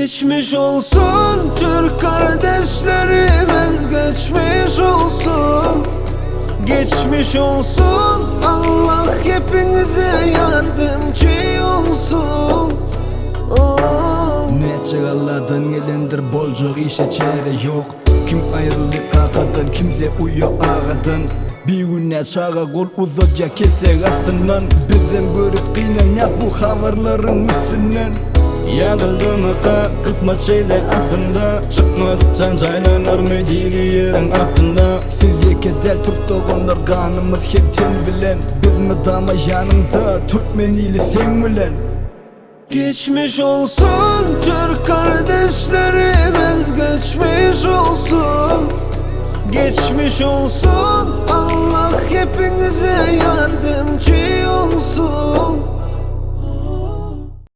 Geçmiş olsun Türk kardeşlerimiz, geçmiş olsun. Geçmiş olsun, Allah hepinize yardımcı olsun. Neçe Allah'tan gelendir bolcuk işe çare yok. Kim ayrılık ağadan, kimse uyuyor ağadan. Bir güne çağa kol uzatca kesek aslından. Bizden görüp kıynayak bu haberlerin üstünden. Yanıldığımıza kısmet şeyler aslında. Çıkmadıkça caylanır mı diri yerin aslında. Sizce kedel tuttuğunlar kanımız hepten bilen. Biz mi dama yanımda Türkmeniyle sen bilen. Geçmiş olsun Türk kardeşlerimiz, geçmiş olsun. Geçmiş olsun, Allah hepinize